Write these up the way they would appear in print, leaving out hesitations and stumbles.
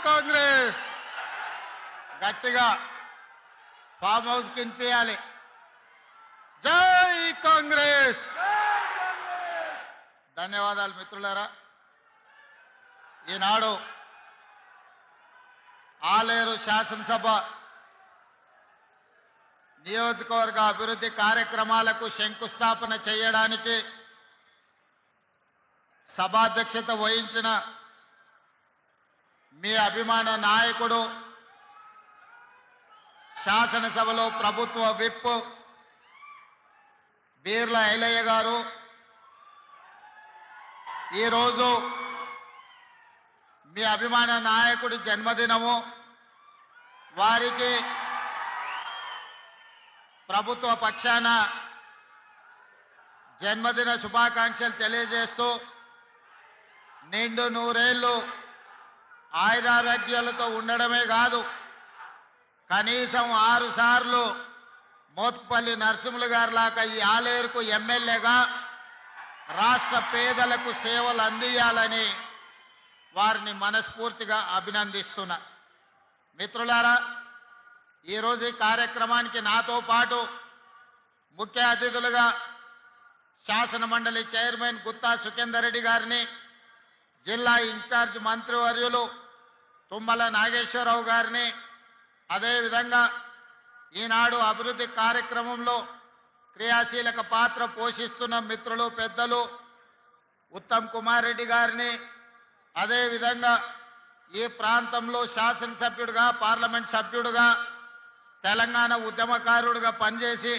కాంగ్రెస్ గట్టిగా farm house కినిపియాలి. జై కాంగ్రెస్. ధన్యవాదాలు మిత్రులారా. ఈనాడు ఆలేరు శాసనసభ నియోజకవర్గ అభివృద్ధి కార్యక్రమాలకు శంకుస్థాపన చేయడానికి సభాధ్యక్షత వహించిన మీ అభిమాన నాయకుడు శాసనసభలో ప్రభుత్వ విప్ బీర్ల ఐలయ్య గారు ఈరోజు మీ అభిమాన నాయకుడి జన్మదినము. వారికి ప్రభుత్వ పక్షాన జన్మదిన శుభాకాంక్షలు తెలియజేస్తూ నిండు నూరేళ్లు ఆయురారోగ్యాలతో ఉండడమే కాదు, కనీసం 6 సార్లు మోత్పల్లి నరసింహులు గారి లాగా ఈ ఆలేరుకు ఎమ్మెల్యేగా రాష్ట్ర పేదలకు సేవలు అందియాలని వారిని మనస్ఫూర్తిగా అభినందిస్తున్నా. మిత్రులారా, ఈరోజు ఈ కార్యక్రమానికి నాతో పాటు ముఖ్య అతిథులుగా శాసన మండలి చైర్మన్ గుత్తా సుఖేందర్ రెడ్డి గారిని, జిల్లా ఇన్ఛార్జ్ మంత్రివర్యులు తుమ్మల నాగేశ్వరరావు గారిని, అదేవిధంగా ఈనాడు అభివృద్ధి కార్యక్రమంలో క్రియాశీలక పాత్ర పోషిస్తున్న మిత్రులు పెద్దలు ఉత్తమ్ కుమార్ రెడ్డి గారిని, అదేవిధంగా ఈ ప్రాంతంలో శాసనసభ్యుడిగా పార్లమెంట్ సభ్యుడిగా తెలంగాణ ఉద్యమకారుడిగా పనిచేసి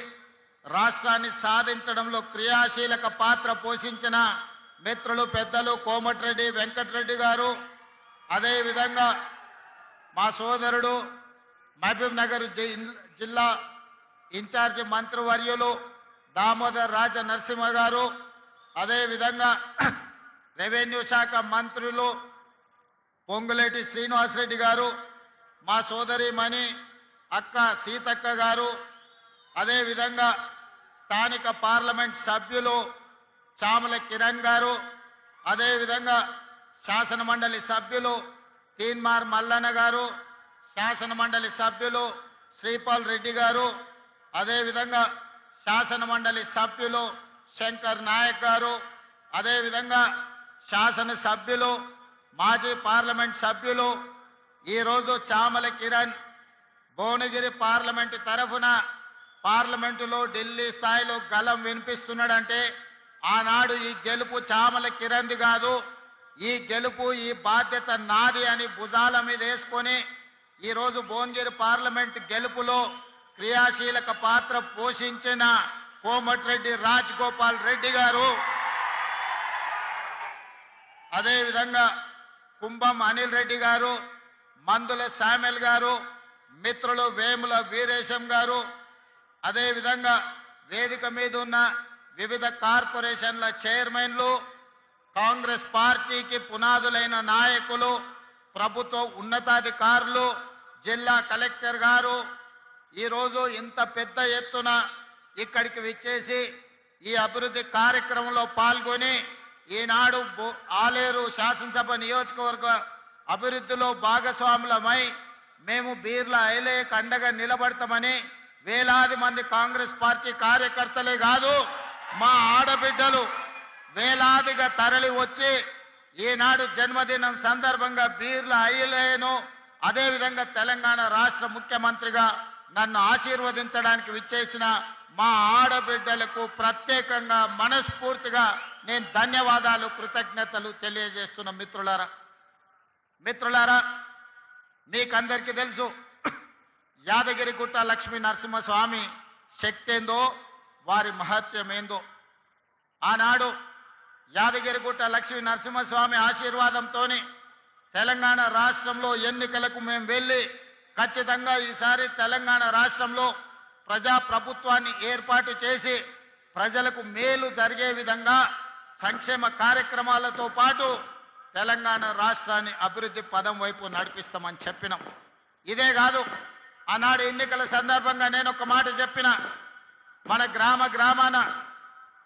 రాష్ట్రాన్ని సాధించడంలో క్రియాశీలక పాత్ర పోషించిన మిత్రులు పెద్దలు కోమటిరెడ్డి వెంకటరెడ్డి గారు, అదేవిధంగా మా సోదరుడు మహబూబ్ నగర్ జిల్లా ఇన్ఛార్జి మంత్రివర్యులు దామోదర్ రాజ నరసింహ గారు, అదేవిధంగా రెవెన్యూ శాఖ మంత్రులు పొంగులేటి శ్రీనివాసరెడ్డి గారు, మా సోదరిమణి అక్క సీతక్క గారు, అదేవిధంగా స్థానిక పార్లమెంట్ సభ్యులు చామల కిరణ్ గారు, అదేవిధంగా శాసన మండలి సభ్యులు తీన్మార్ మల్లన్న గారు, శాసన మండలి సభ్యులు శ్రీపాల్ రెడ్డి గారు, అదేవిధంగా శాసన మండలి సభ్యులు శంకర్ నాయక్ గారు, అదేవిధంగా శాసన సభ్యులు మాజీ పార్లమెంట్ సభ్యులు ఈరోజు చామల కిరణ్ భువనగిరి పార్లమెంటు తరఫున పార్లమెంటులో ఢిల్లీ స్థాయిలో గలం వినిపిస్తున్నాడంటే ఆనాడు ఈ గెలుపు చామల కిరణ్ది కాదు, ఈ గెలుపు ఈ బాధ్యత నాది అని భుజాల మీద వేసుకొని ఈరోజు భువనగిరి పార్లమెంట్ గెలుపులో క్రియాశీలక పాత్ర పోషించిన కోమటిరెడ్డి రాజగోపాల్ రెడ్డి గారు, అదేవిధంగా కుంభం అనిల్ రెడ్డి గారు, మందుల శామ్యుల్ గారు, మిత్రులు వేముల వీరేశం గారు, అదేవిధంగా వేదిక మీద ఉన్న వివిధ కార్పొరేషన్ల చైర్మన్లు, కాంగ్రెస్ పార్టీకి పునాదులైన నాయకులు, ప్రభుత్వ ఉన్నతాధికారులు, జిల్లా కలెక్టర్ గారు ఈరోజు ఇంత పెద్ద ఎత్తున ఇక్కడికి విచ్చేసి ఈ అభివృద్ధి కార్యక్రమంలో పాల్గొని ఈనాడు ఆలేరు శాసనసభ నియోజకవర్గ అభివృద్ధిలో భాగస్వాములమై మేము బీర్ల ఐలయ్యకు అండగా నిలబడతామని వేలాది మంది కాంగ్రెస్ పార్టీ కార్యకర్తలే కాదు, మా ఆడబిడ్డలు వేలాదిగా తరలి వచ్చి ఈనాడు జన్మదినం సందర్భంగా బీర్ల ఐలయ్యను, అదేవిధంగా తెలంగాణ రాష్ట్ర ముఖ్యమంత్రిగా నన్ను ఆశీర్వదించడానికి విచ్చేసిన మా ఆడబిడ్డలకు ప్రత్యేకంగా మనస్ఫూర్తిగా నేను ధన్యవాదాలు కృతజ్ఞతలు తెలియజేస్తున్న మిత్రులారా, మీకందరికీ తెలుసు యాదగిరిగుట్ట లక్ష్మీ నరసింహస్వామి శక్తి ఏందో, వారి మహత్యం ఏందో. ఆనాడు యాదగిరిగుట్ట లక్ష్మీ నరసింహస్వామి ఆశీర్వాదంతో తెలంగాణ రాష్ట్రంలో ఎన్నికలకు మేము వెళ్ళి ఖచ్చితంగా ఈసారి తెలంగాణ రాష్ట్రంలో ప్రజాప్రభుత్వాన్ని ఏర్పాటు చేసి ప్రజలకు మేలు జరిగే విధంగా సంక్షేమ కార్యక్రమాలతో పాటు తెలంగాణ రాష్ట్రాన్ని అభివృద్ధి పదం వైపు నడిపిస్తామని చెప్పినాం. ఇదే కాదు, ఆనాడు ఎన్నికల సందర్భంగా నేను ఒక మాట చెప్పిన, మన గ్రామాన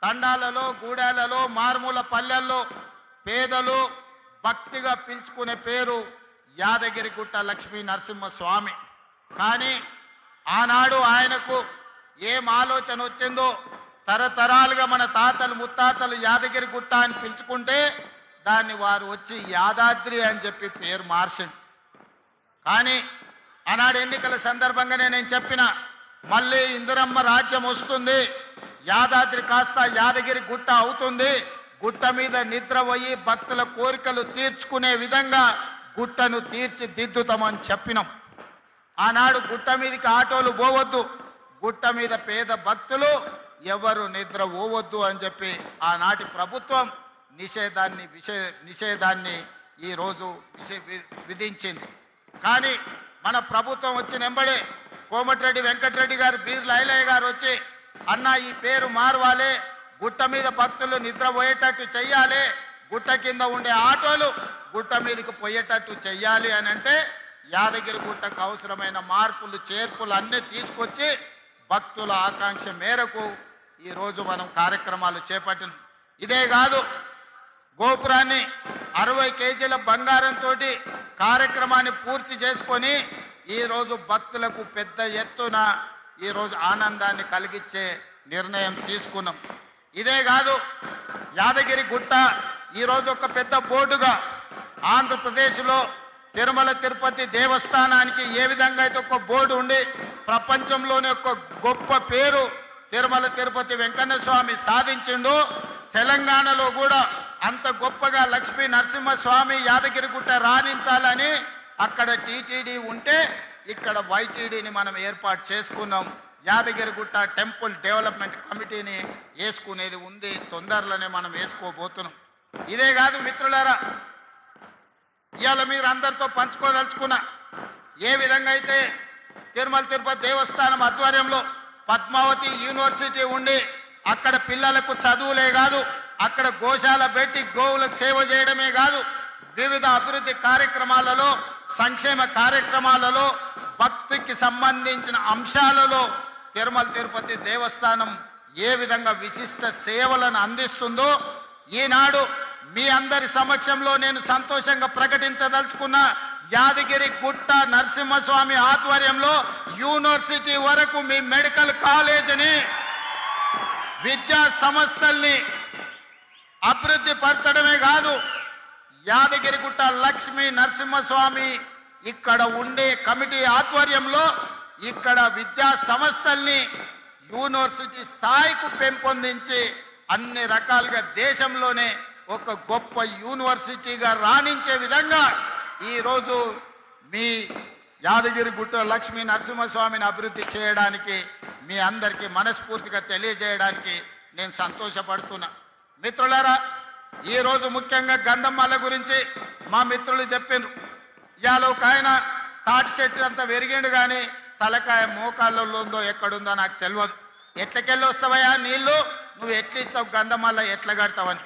తండాలలో, గూడాలలో, మారుమూల పల్లెల్లో పేదలు భక్తిగా పిలుచుకునే పేరు యాదగిరిగుట్ట లక్ష్మీ నరసింహస్వామి. కానీ ఆనాడు ఆయనకు ఏం ఆలోచన వచ్చిందో, తరతరాలుగా మన తాతలు ముత్తాతలు యాదగిరిగుట్ట అని పిలుచుకుంటే దాన్ని వారు వచ్చి యాదాద్రి అని చెప్పి పేరు మార్చింది. కానీ ఆనాడు ఎన్నికల సందర్భంగానే నేను చెప్పిన, మళ్ళీ ఇందిరమ్మ రాజ్యం వస్తుంది, యాదాద్రి కాస్త యాదగిరి గుట్ట అవుతుంది, గుట్ట మీద నిద్ర పోయి భక్తుల కోరికలు తీర్చుకునే విధంగా గుట్టను తీర్చిదిద్దుతామని చెప్పినాం. ఆనాడు గుట్ట మీదకి ఆటోలు పోవద్దు, గుట్ట మీద పేద భక్తులు ఎవరు నిద్ర పోవద్దు అని చెప్పి ఆనాటి ప్రభుత్వం నిషేధాన్ని ఈరోజు విధించింది. కానీ మన ప్రభుత్వం వచ్చిన వెంబడే కోమటిరెడ్డి వెంకటరెడ్డి గారు, బీర్ల ఐలయ్య గారు వచ్చి, అన్న ఈ పేరు మారవాలి, గుట్ట మీద భక్తులు నిద్రపోయేటట్టు చెయ్యాలి, గుట్ట కింద ఉండే ఆటోలు గుట్ట మీదకి పోయేటట్టు చెయ్యాలి అని అంటే యాదగిరి గుట్టకు అవసరమైన మార్పులు చేర్పులు అన్నీ తీసుకొచ్చి భక్తుల ఆకాంక్ష మేరకు ఈరోజు మనం కార్యక్రమాలు చేపట్టినాం. ఇదే కాదు, గోపురాన్ని 60 కేజీల బంగారంతో కార్యక్రమాన్ని పూర్తి చేసుకొని ఈరోజు భక్తులకు పెద్ద ఎత్తున ఈరోజు ఆనందాన్ని కలిగించే నిర్ణయం తీసుకున్నాం. ఇదే కాదు, యాదగిరి గుట్ట ఈరోజు ఒక పెద్ద బోర్డుగా ఆంధ్రప్రదేశ్లో తిరుమల తిరుపతి దేవస్థానానికి ఏ విధంగా అయితే ఒక బోర్డు ఉండి ప్రపంచంలోనే ఒక గొప్ప పేరు తిరుమల తిరుపతి వెంకన్న స్వామి సాధించిండు, తెలంగాణలో కూడా అంత గొప్పగా లక్ష్మీ నరసింహస్వామి యాదగిరిగుట్ట రాణించాలని అక్కడ టీటీడీ ఉంటే ఇక్కడ వైటీడీని మనం ఏర్పాటు చేసుకున్నాం. యాదగిరిగుట్ట టెంపుల్ డెవలప్మెంట్ కమిటీని వేసుకునేది ఉంది, తొందరలోనే మనం వేసుకోబోతున్నాం. ఇదే కాదు మిత్రులారా, ఇవాళ మీరు అందరితో పంచుకోదలుచుకున్న, ఏ విధంగా అయితే తిరుమల తిరుపతి దేవస్థానం ఆధ్వర్యంలో పద్మావతి యూనివర్సిటీ ఉండి అక్కడ పిల్లలకు చదువులే కాదు, అక్కడ గోశాల పెట్టి గోవులకు సేవ చేయడమే కాదు, వివిధ అభివృద్ధి కార్యక్రమాలలో, సంక్షేమ కార్యక్రమాలలో, భక్తికి సంబంధించిన అంశాలలో తిరుమల తిరుపతి దేవస్థానం ఏ విధంగా విశిష్ట సేవలను అందిస్తుందో ఈనాడు మీ అందరి సమక్షంలో నేను సంతోషంగా ప్రకటించదలుచుకున్న, యాదగిరి గుట్ట నరసింహస్వామి ఆధ్వర్యంలో యూనివర్సిటీ వరకు మీ మెడికల్ కాలేజీని, విద్యా సంస్థల్ని అభివృద్ధి పరచడమే కాదు, యాదగిరిగుట్ట లక్ష్మీ నరసింహస్వామి ఇక్కడ ఉండే కమిటీ ఆధ్వర్యంలో ఇక్కడ విద్యా సంస్థల్ని యూనివర్సిటీ స్థాయికి పెంపొందించి అన్ని రకాలుగా దేశంలోనే ఒక గొప్ప యూనివర్సిటీగా రాణించే విధంగా ఈరోజు మీ యాదగిరిగుట్ట లక్ష్మీ నరసింహస్వామిని అభివృద్ధి చేయడానికి మీ అందరికీ మనస్ఫూర్తిగా తెలియజేయడానికి నేను సంతోషపడుతున్నా. మిత్రులారా, ఈరోజు ముఖ్యంగా గంధమాల గురించి మా మిత్రులు చెప్పిండ్రు. ఇవాళ ఒక ఆయన తాటి చెట్టు అంతా పెరిగిండు కానీ తలకాయ మోకాళ్ళలో ఉందో ఎక్కడుందో నాకు తెలియదు. ఎట్లకెళ్ళి వస్తావయ్యా నీళ్లు, నువ్వు ఎట్లా ఇస్తావు గంధమాల ఎట్లా కడతావని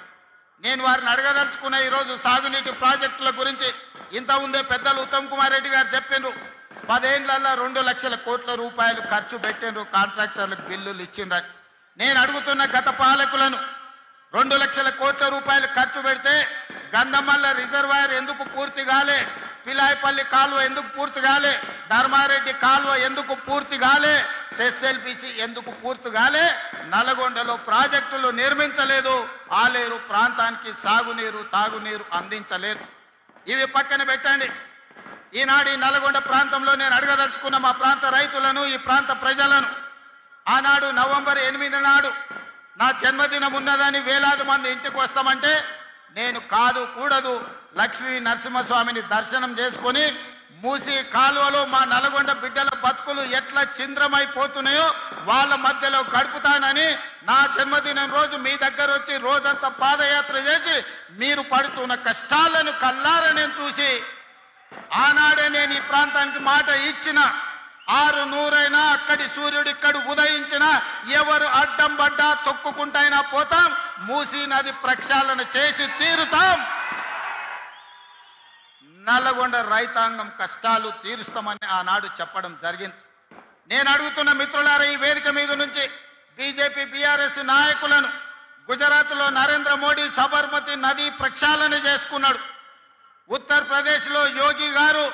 నేను వారిని అడగదలుచుకున్న. ఈరోజు సాగునీటి ప్రాజెక్టుల గురించి ఇంత ఉందే పెద్దలు ఉత్తమ్ కుమార్ రెడ్డి గారు చెప్పిండ్రు. 10 ఏళ్లలో 2 లక్షల కోట్ల రూపాయలు ఖర్చు పెట్టిండ్రు, కాంట్రాక్టర్లకు బిల్లులు ఇచ్చిండ్రని. నేను అడుగుతున్న గత పాలకులను, 2 లక్షల కోట్ల రూపాయలు ఖర్చు పెడితే గంధమల్ల రిజర్వాయర్ ఎందుకు పూర్తి కాలే, పిలాయపల్లి కాలువ ఎందుకు పూర్తి కాలే, ధర్మారెడ్డి కాలువ ఎందుకు పూర్తి కాలే, ఎస్ఎల్బిసి ఎందుకు పూర్తి కాలే, నల్గొండలో ప్రాజెక్టులు నిర్మించలేదు, ఆలేరు ప్రాంతానికి సాగునీరు తాగునీరు అందించలేదు. ఇవి పక్కన పెట్టండి. ఈనాడు ఈ నల్గొండ ప్రాంతంలో నేను అడగదలుచుకున్న మా ప్రాంత రైతులను, ఈ ప్రాంత ప్రజలను, ఆనాడు నవంబర్ 8 నాడు నా జన్మదినం ఉన్నదని వేలాది మంది ఇంటికి వస్తామంటే నేను కాదు కూడదు, లక్ష్మీ నరసింహస్వామిని దర్శనం చేసుకొని మూసి కాలువలో మా నల్గొండ బిడ్డల బతుకులు ఎట్లా చింద్రమైపోతున్నాయో వాళ్ళ మధ్యలో గడుపుతానని నా జన్మదినం రోజు మీ దగ్గర వచ్చి రోజంతా పాదయాత్ర చేసి మీరు పడుతున్న కష్టాలను కల్లారా నేను చూసి ఆనాడే నేను ఈ ప్రాంతానికి మాట ఇచ్చిన, 6 నూరైనా అక్కడి సూర్యుడు ఇక్కడ ఉదయించిన, ఎవరు అడ్డం పడ్డా తొక్కుకుంటైనా పోతాం, మూసీ నది ప్రక్షాళన చేసి తీరుతాం, నల్లగొండ రైతాంగం కష్టాలు తీరుస్తామని ఆనాడు చెప్పడం జరిగింది. నేను అడుగుతున్న మిత్రులారా, ఈ వేదిక మీద నుంచి బీజేపీ బీఆర్ఎస్ నాయకులను, గుజరాత్లో నరేంద్ర మోడీ సబర్మతి నది ప్రక్షాళన చేసుకున్నాడు. ఉత్తరప్రదేశ్లో యోగి గారు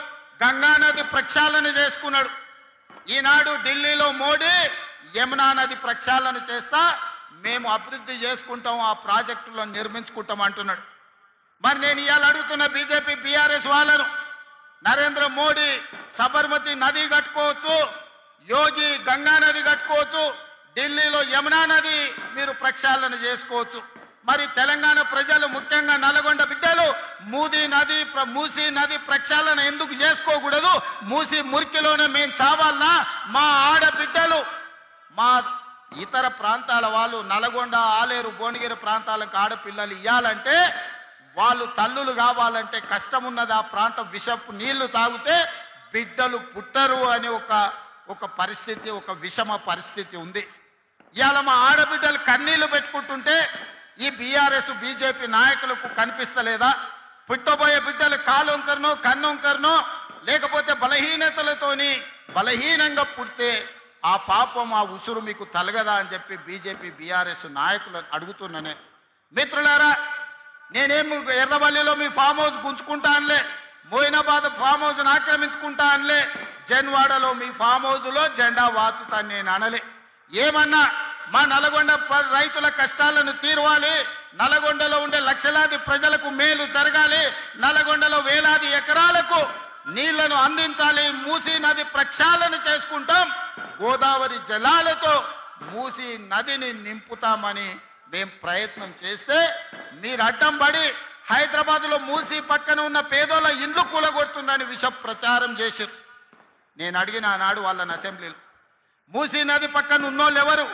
గంగా నది ప్రక్షాళన చేసుకున్నాడు. ఈనాడు ఢిల్లీలో మోడీ యమునా నది ప్రక్షాళన చేస్తా మేము అభివృద్ధి చేసుకుంటాం, ఆ ప్రాజెక్టులను నిర్మించుకుంటాం అంటున్నాడు. మరి నేను ఇవాళ అడుగుతున్న బీజేపీ బీఆర్ఎస్ వాళ్ళను, నరేంద్ర మోడీ సబర్మతి నది కట్టుకోవచ్చు, యోగి గంగా నది కట్టుకోవచ్చు, ఢిల్లీలో యమునా నది మీరు ప్రక్షాళన చేసుకోవచ్చు. మరి తెలంగాణ ప్రజలు ముఖ్యంగా నల్గొండ బిడ్డలు మూసీ నది ప్రక్షాళన ఎందుకు చేసుకోకూడదు? మూసీ మురికిలోనే మేము చావాలనా? మా ఆడబిడ్డలు మా ఇతర ప్రాంతాల వాళ్ళు నల్గొండ ఆలేరు భువనగిరి ప్రాంతాలకు ఆడపిల్లలు ఇవ్వాలంటే వాళ్ళు తల్లులు కావాలంటే కష్టం ఉన్నది. ఆ ప్రాంతం విషపు నీళ్లు తాగితే బిడ్డలు పుట్టరు అనే ఒక పరిస్థితి, ఒక విషమ పరిస్థితి ఉంది. ఇవాళ మా ఆడబిడ్డలు కన్నీళ్లు పెట్టుకుంటుంటే ఈ బీఆర్ఎస్ బీజేపీ నాయకులకు కనిపిస్తలేదా? పుట్టబోయే బిడ్డలు కాలొంకరనో కన్నొంకరనో లేకపోతే బలహీనతలతోని బలహీనంగా పుడితే ఆ పాపం ఆ ఉసురు మీకు తలగదా అని చెప్పి బీజేపీ బీఆర్ఎస్ నాయకులను అడుగుతున్నానే. మిత్రులారా, నేనేం ఎర్రవల్లిలో మీ ఫామ్ హౌస్ గుంజుకుంటా అనలే, మోయినాబాద్ ఫామ్ హౌస్ను ఆక్రమించుకుంటా అనలే, జన్వాడలో మీ ఫామ్ హౌస్లో జెండా వాతుతాను నేను అనలే. ఏమన్నా మా నల్గొండ రైతుల కష్టాలను తీరవాలి, నల్గొండలో ఉండే లక్షలాది ప్రజలకు మేలు జరగాలి, నల్గొండలో వేలాది ఎకరాలకు నీళ్లను అందించాలి, మూసీ నది ప్రక్షాళన చేసుకుంటాం, గోదావరి జలాలతో మూసీ నదిని నింపుతామని మేం ప్రయత్నం చేస్తే మీరు అడ్డం పడి హైదరాబాద్లో మూసీ పక్కన ఉన్న పేదోళ్ళ ఇండ్లు కూలగొడుతుందని విష ప్రచారం చేశారు. నేను అడిగిన ఆనాడు వాళ్ళని అసెంబ్లీలో, మూసీ నది పక్కన ఉన్నోళ్ళు ఎవరు?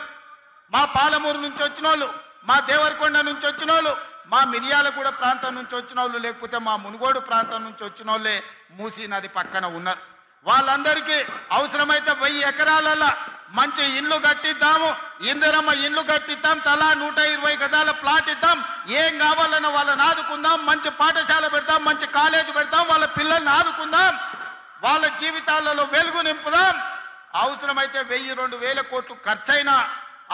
మా పాలమూరు నుంచి వచ్చిన వాళ్ళు, మా దేవరకొండ నుంచి వచ్చిన వాళ్ళు, మా మిర్యాలగూడ ప్రాంతం నుంచి వచ్చిన వాళ్ళు, లేకపోతే మా మునుగోడు ప్రాంతం నుంచి వచ్చిన వాళ్ళే మూసీ నది పక్కన ఉన్నారు. వాళ్ళందరికీ అవసరమైతే 1000 ఎకరాలలో మంచి ఇండ్లు కట్టిద్దాము, ఇందిరమ్మ ఇండ్లు కట్టిద్దాం, తలా 120 గజాల ప్లాట్ ఇద్దాం, ఏం కావాలన్నా వాళ్ళని ఆదుకుందాం, మంచి పాఠశాల పెడతాం, మంచి కాలేజీ పెడతాం, వాళ్ళ పిల్లల్ని ఆదుకుందాం, వాళ్ళ జీవితాలలో వెలుగు నింపుదాం. అవసరమైతే 1000-2000 కోట్లు ఖర్చైనా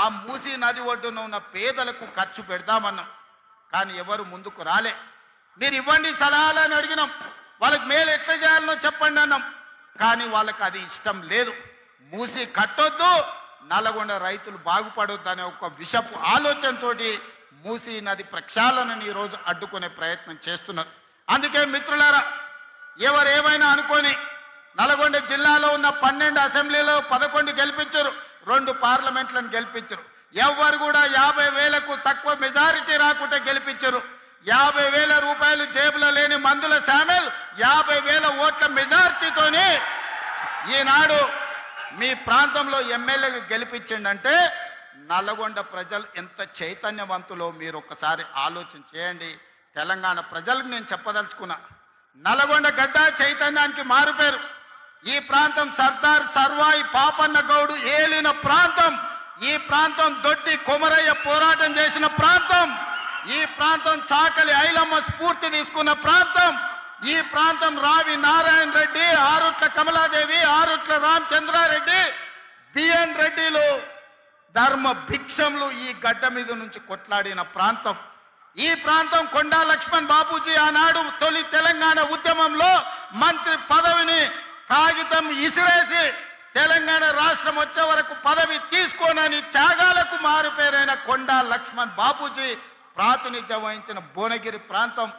ఆ మూసీ నది ఒడ్డున ఉన్న పేదలకు ఖర్చు పెడదామన్నాం. కానీ ఎవరు ముందుకు రాలే. మీరు ఇవ్వండి సలహాలని అడిగినాం, వాళ్ళకి మేలు ఎట్లా చేయాలనో చెప్పండి అన్నాం. కానీ వాళ్ళకి అది ఇష్టం లేదు. మూసీ కట్టొద్దు, నల్గొండ రైతులు బాగుపడొద్దు అనే ఒక విషపు ఆలోచనతో మూసీ నది ప్రక్షాళనని ఈరోజు అడ్డుకునే ప్రయత్నం చేస్తున్నారు. అందుకే మిత్రులారా, ఎవరేమైనా అనుకొని నల్గొండ జిల్లాలో ఉన్న 12 అసెంబ్లీలో 11 గెలిపించారు, 2 పార్లమెంట్లను గెలిపించారు. ఎవరు కూడా 50,000కు తక్కువ మెజారిటీ రాకుండా గెలిపించారు. 50,000 రూపాయలు జేబులో లేని మందుల శామెల్ 50,000 ఓట్ల మెజారిటీతోనే ఈనాడు మీ ప్రాంతంలో ఎమ్మెల్యేగా గెలిపించిండంటే నల్గొండ ప్రజలు ఎంత చైతన్యవంతులో మీరు ఒక్కసారి ఆలోచన చేయండి. తెలంగాణ ప్రజలకు నేను చెప్పదలుచుకున్నా, నల్గొండ గడ్డ చైతన్యానికి మారుపేరు. ఈ ప్రాంతం సర్దార్ సర్వాయి పాపన్న గౌడు ఏలిన ప్రాంతం, ఈ ప్రాంతం దొడ్డి కొమరయ్య పోరాటం చేసిన ప్రాంతం, ఈ ప్రాంతం చాకలి ఐలమ్మ స్ఫూర్తి తీసుకున్న ప్రాంతం, ఈ ప్రాంతం రావి నారాయణ రెడ్డి, ఆరుట్ల కమలాదేవి, ఆరుట్ల రామచంద్రారెడ్డి, బిఎన్ రెడ్డిలు ధర్మ భిక్షములు ఈ గడ్డ మీద నుంచి కొట్లాడిన ప్రాంతం. ఈ ప్రాంతం కొండా లక్ష్మణ్ బాపూజీ ఆనాడు తొలి తెలంగాణ ఉద్యమంలో మంత్రి పదవిని కాగితం ఇసిరేసి తెలంగాణ రాష్ట్రం వచ్చే వరకు పదవి తీసుకోనని త్యాగాలకు మారుపేరైన కొండా లక్ష్మణ్ బాపూజీ ప్రాతినిధ్యం వహించిన భువనగిరి ప్రాంతం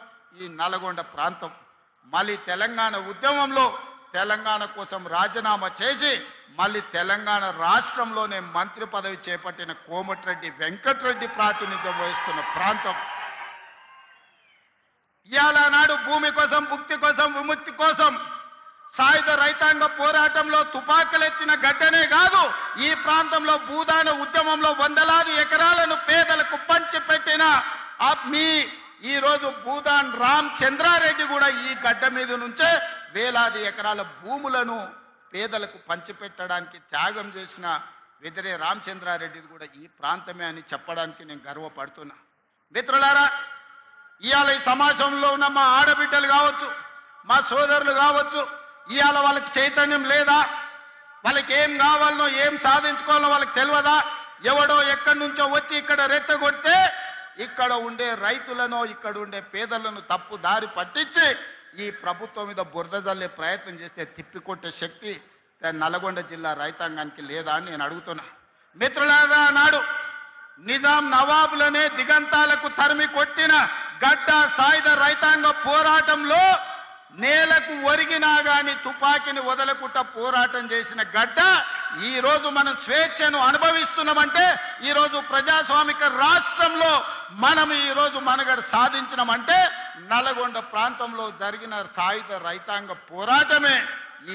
ఈ నల్గొండ ప్రాంతం. మళ్ళీ తెలంగాణ ఉద్యమంలో తెలంగాణ కోసం రాజీనామా చేసి మళ్ళీ తెలంగాణ రాష్ట్రంలోనే మంత్రి పదవి చేపట్టిన కోమటిరెడ్డి వెంకటరెడ్డి ప్రాతినిధ్యం వహిస్తున్న ప్రాంతం. ఇవాళ నాడు భూమి కోసం, భుక్తి కోసం, విముక్తి కోసం సాయుధ రైతాంగ పోరాటంలో తుపాకులెత్తిన గడ్డనే కాదు, ఈ ప్రాంతంలో భూదాన ఉద్యమంలో వందలాది ఎకరాలను పేదలకు పంచిపెట్టిన మీ ఈరోజు భూదాన్ రామచంద్రారెడ్డి కూడా ఈ గడ్డ మీద నుంచే వేలాది ఎకరాల భూములను పేదలకు పంచిపెట్టడానికి త్యాగం చేసిన వెదిరే రామచంద్రారెడ్డి కూడా ఈ ప్రాంతమే అని చెప్పడానికి నేను గర్వపడుతున్నా. మిత్రులారా, ఇవాళ ఈ సమాజంలో ఉన్న మా ఆడబిడ్డలు కావచ్చు, మా సోదరులు కావచ్చు, ఇవాళ వాళ్ళకి చైతన్యం లేదా? వాళ్ళకి ఏం కావాలనో ఏం సాధించుకోవాలో వాళ్ళకి తెలియదా? ఎవడో ఎక్కడి నుంచో వచ్చి ఇక్కడ రెచ్చగొడితే ఇక్కడ ఉండే రైతులను, ఇక్కడ ఉండే పేదలను తప్పు దారి పట్టించి ఈ ప్రభుత్వం మీద బురద జల్లే ప్రయత్నం చేస్తే తిప్పికొట్టే శక్తి నల్గొండ జిల్లా రైతాంగానికి లేదా అని నేను అడుగుతున్నా. మిత్రులారా, నాడు నిజాం నవాబులనే దిగంతాలకు తరిమి కొట్టిన గడ్డ సాయుధ రైతాంగ పోరాటంలో నేలకు ఒరిగినా గాని తుపాకీని వదలకుట పోరాటం చేసిన గడ్డ ఈ రోజు మనం స్వేచ్ఛను అనుభవిస్తున్నామంటే, ఈ రోజు ప్రజాస్వామిక రాష్ట్రంలో మనం ఈ రోజు మనుగడ సాధించినామంటే నల్గొండ ప్రాంతంలో జరిగిన సాయుధ రైతాంగ పోరాటమే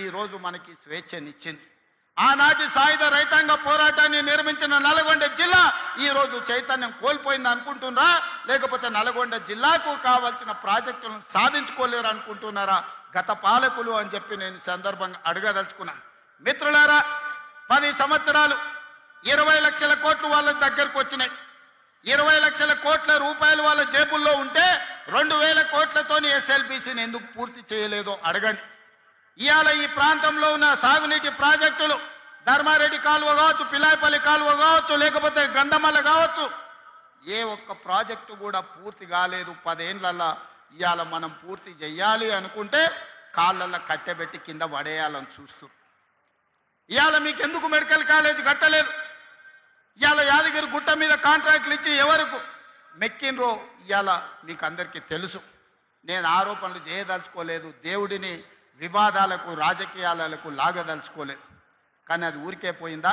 ఈ రోజు మనకి స్వేచ్ఛనిచ్చింది. ఆనాటి సాయుధ రైతాంగ పోరాటాన్ని నిర్మించిన నల్గొండ జిల్లా ఈ రోజు చైతన్యం కోల్పోయింది అనుకుంటున్నారా, లేకపోతే నల్గొండ జిల్లాకు కావాల్సిన ప్రాజెక్టులను సాధించుకోలేరు అనుకుంటున్నారా గత పాలకులు అని చెప్పి నేను సందర్భంగా అడగదలుచుకున్నాను. మిత్రులారా, 10 సంవత్సరాలు 20 లక్షల కోట్లు వాళ్ళ దగ్గరకు వచ్చినాయి. 20 లక్షల కోట్ల రూపాయలు వాళ్ళ జేబుల్లో ఉంటే 2000 కోట్లతోని ఎస్ఎల్బీసీని ఎందుకు పూర్తి చేయలేదో అడగండి. ఇవాళ ఈ ప్రాంతంలో ఉన్న సాగునీటి ప్రాజెక్టులు ధర్మారెడ్డి కాలువ కావచ్చు, పిలాయపల్లి కాలువ కావచ్చు, లేకపోతే గంధమల్ల కావచ్చు, ఏ ఒక్క ప్రాజెక్టు కూడా పూర్తి కాలేదు. 10 ఏళ్లలో ఇవాళ మనం పూర్తి చేయాలి అనుకుంటే కాళ్ళల్లో కట్టెబెట్టి కింద పడేయాలని చూస్తూ, ఇవాళ మీకు ఎందుకు మెడికల్ కాలేజ్ కట్టలేదు? ఇవాళ యాదగిరి గుట్ట మీద కాంట్రాక్టులు ఇచ్చి ఎవరికి మెక్కినరో ఇవాళ మీకు అందరికీ తెలుసు. నేను ఆరోపణలు చేయదలుచుకోలేదు, దేవుడిని వివాదాలకు రాజకీయాలకు లాగదలుచుకోలేదు. కానీ అది ఊరికే పోయిందా?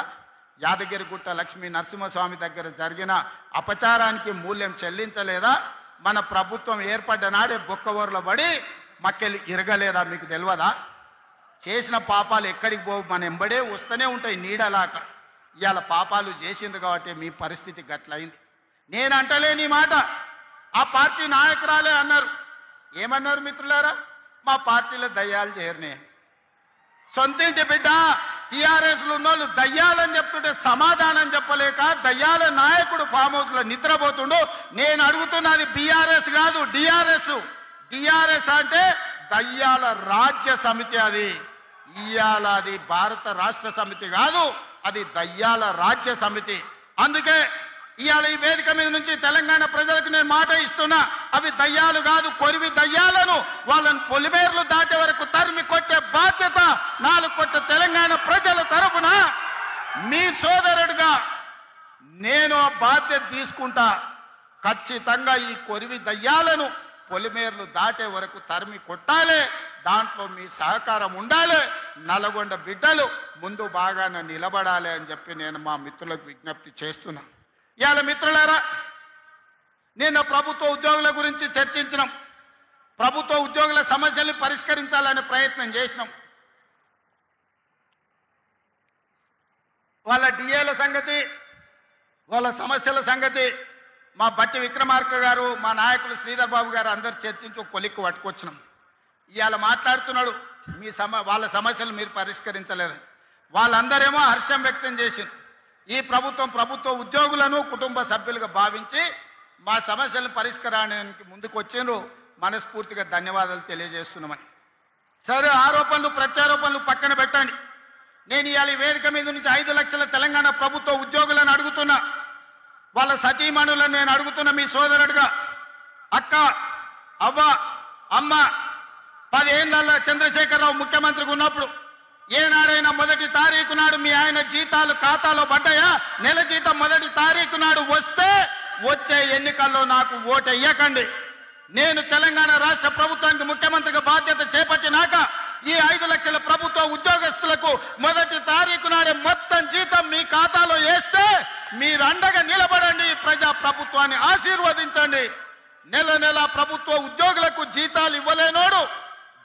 యాదగిరిగుట్ట లక్ష్మీ నరసింహస్వామి దగ్గర జరిగిన అపచారానికి మూల్యం చెల్లించలేదా? మన ప్రభుత్వం ఏర్పడ్డ నాడే బొక్కవోర్ల పడి మక్కెలు ఇరగలేదా? మీకు తెలియదా? చేసిన పాపాలు ఎక్కడికి పోవు, మన ఎంబడే వస్తూనే ఉంటాయి నీడలాక. ఇవాళ పాపాలు చేసింది కాబట్టి మీ పరిస్థితి గట్లయింది. నేను అంటలేని మాట ఆ పార్టీ నాయకురాలే అన్నారు. ఏమన్నారు మిత్రులారా? మా పార్టీలో దయ్యాలు చేరనే. సొంతింటి బిడ్డ టీఆర్ఎస్లు ఉన్నోళ్ళు దయ్యాలని చెప్తుంటే సమాధానం చెప్పలేక దయ్యాల నాయకుడు ఫామ్ హౌస్ లో నిద్రపోతుండు. నేను అడుగుతున్నది బీఆర్ఎస్ కాదు, డిఆర్ఎస్. డిఆర్ఎస్ అంటే దయ్యాల రాజ్య సమితి. అది ఇయాల అది భారత రాష్ట్ర సమితి కాదు, అది దయ్యాల రాజ్య సమితి. అందుకే ఇవాళ ఈ వేదిక మీద నుంచి తెలంగాణ ప్రజలకు నేను మాట ఇస్తున్నా, అవి దయ్యాలు కాదు, కొరివి దయ్యాలను వాళ్ళని పొలిమేర్లు దాటే వరకు తరిమి కొట్టే బాధ్యత 4 కోట్ల తెలంగాణ ప్రజల తరపున మీ సోదరుడిగా నేను ఆ బాధ్యత తీసుకుంటా. ఖచ్చితంగా ఈ కొరివి దయ్యాలను పొలిమేర్లు దాటే వరకు తరిమి కొట్టాలి. దాంట్లో మీ సహకారం ఉండాలి. నల్గొండ బిడ్డలు ముందు బాగానే నిలబడాలి అని చెప్పి నేను మా మిత్రులకు విజ్ఞప్తి చేస్తున్నా. ఇవాళ మిత్రులారా, నిన్న ప్రభుత్వ ఉద్యోగుల గురించి చర్చించినాం. ప్రభుత్వ ఉద్యోగుల సమస్యల్ని పరిష్కరించాలనే ప్రయత్నం చేసినాం. వాళ్ళ డిఏల సంగతి, వాళ్ళ సమస్యల సంగతి మా బట్టి విక్రమార్క గారు, మా నాయకులు శ్రీధర్ బాబు గారు అందరు చర్చించి ఒక కొలిక్కు పట్టుకొచ్చినాం. ఇవాళ మాట్లాడుతున్నాడు వాళ్ళ సమస్యలు మీరు పరిష్కరించలేదని. వాళ్ళందరేమో హర్షం వ్యక్తం చేసింది. ఈ ప్రభుత్వ ఉద్యోగులను కుటుంబ సభ్యులుగా భావించి మా సమస్యలను పరిష్కారానికి ముందుకు వచ్చిండ్రు. మనస్ఫూర్తిగా ధన్యవాదాలు తెలియజేస్తున్నామని. సరే, ఆరోపణలు ప్రత్యారోపణలు పక్కన పెట్టండి. నేను ఇవాళ ఈ వేదిక మీద నుంచి 5 లక్షల తెలంగాణ ప్రభుత్వ ఉద్యోగులను అడుగుతున్నా. వాళ్ళ సతీమణులను నేను అడుగుతున్నా మీ సోదరుడిగా. అక్క, అవ్వ, అమ్మ, 10 ఏళ్లలో చంద్రశేఖరరావు ముఖ్యమంత్రిగా ఉన్నప్పుడు ఏనాడైనా 1వ తారీఖు నాడు మీ ఆయన జీతాలు ఖాతాలో పడ్డాయా? నెల జీతం 1వ తారీఖు నాడు వస్తే వచ్చే ఎన్నికల్లో నాకు ఓటు వేయకండి. నేను తెలంగాణ రాష్ట్ర ప్రభుత్వానికి ముఖ్యమంత్రిగా బాధ్యత చేపట్టినాక ఈ 5 లక్షల ప్రభుత్వ ఉద్యోగస్తులకు 1వ తారీఖు నాడే మొత్తం జీతం మీ ఖాతాలో వేస్తే మీరు అండగా నిలబడండి. ప్రజా ప్రభుత్వాన్ని ఆశీర్వదించండి. నెల ప్రభుత్వ ఉద్యోగులకు జీతాలు ఇవ్వలేనోడు,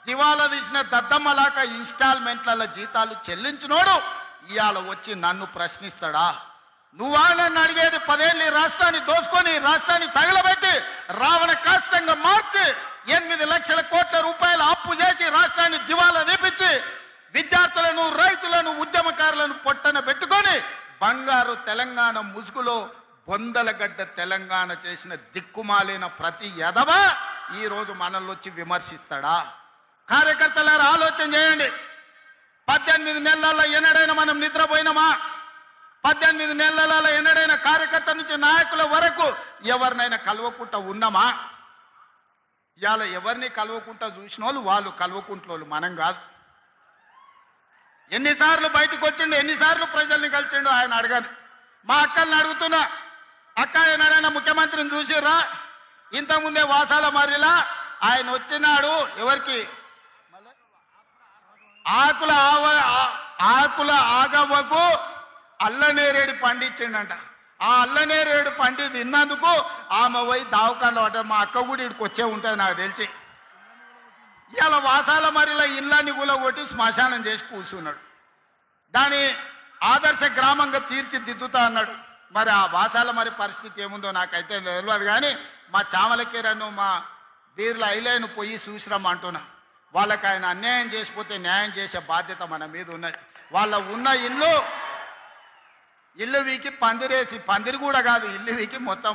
దివాలా తీసిన దద్దమ్మలాక ఇన్స్టాల్మెంట్ల జీతాలు చెల్లించినోడు ఇవాళ వచ్చి నన్ను ప్రశ్నిస్తాడా? నువ్వా నన్ను అడిగేది? 10 ఏళ్ళు రాష్ట్రాన్ని దోసుకొని, రాష్ట్రాన్ని తగలబెట్టి, రావణ కాష్టంగా మార్చి 8 లక్షల కోట్ల రూపాయల అప్పు చేసి రాష్ట్రాన్ని దివాలా తీపించి విద్యార్థులను, రైతులను, ఉద్యమకారులను పొట్టన పెట్టుకొని బంగారు తెలంగాణ ముసుగులో బొందలగడ్డ తెలంగాణ చేసిన దిక్కుమాలిన ప్రతి ఎదవ ఈ రోజు మనల్ని వచ్చి విమర్శిస్తాడా? కార్యకర్తలారా ఆలోచన చేయండి. 18 నెలల్లో ఎన్నడైనా మనం నిద్రపోయినామా? 18 నెలలలో ఎన్నడైనా కార్యకర్త నుంచి నాయకుల వరకు ఎవరినైనా కలవకుండా ఉన్నామా? ఇవాళ ఎవరిని కలవకుంటా చూసిన వాళ్ళు కలవకుంటోళ్ళు, మనం కాదు. ఎన్నిసార్లు బయటకు వచ్చిండు, ఎన్నిసార్లు ప్రజల్ని కలిసిండు ఆయన అడగను. మా అక్కల్ని అడుగుతున్నా, అక్క ఏనాడైనా ముఖ్యమంత్రిని చూసిర్రా? ఇంతకుముందే వాసాల మర్రిలా ఆయన వచ్చినాడు, ఎవరికి ఆకుల ఆగవకు అల్లనేరేడు పండించిండంట. ఆ అల్లనేరేడు పండి తిన్నందుకు ఆమె పోయి దావకాండ పడ్డ. మా అక్క కూడా ఇక్కడికి వచ్చే ఉంటుంది నాకు తెలిసి. ఇవాళ వాసాల మరిలో ఇళ్ళని కూలగొట్టి శ్మశానం చేసి కూర్చున్నాడు. దాని ఆదర్శ గ్రామంగా తీర్చిదిద్దుతా అన్నాడు. మరి ఆ వాసాల మరి పరిస్థితి ఏముందో నాకైతే తెలియదు. కానీ మా చామలకీరను మా బీర్ల ఐలేను పోయి చూసిరమ్మంటున్నా. వాళ్ళకి ఆయన అన్యాయం చేసిపోతే న్యాయం చేసే బాధ్యత మన మీద ఉన్నది. వాళ్ళ ఉన్న ఇల్లు వీకి పందిరేసి, పందిరి కూడా కాదు, ఇల్లు వీకి మొత్తం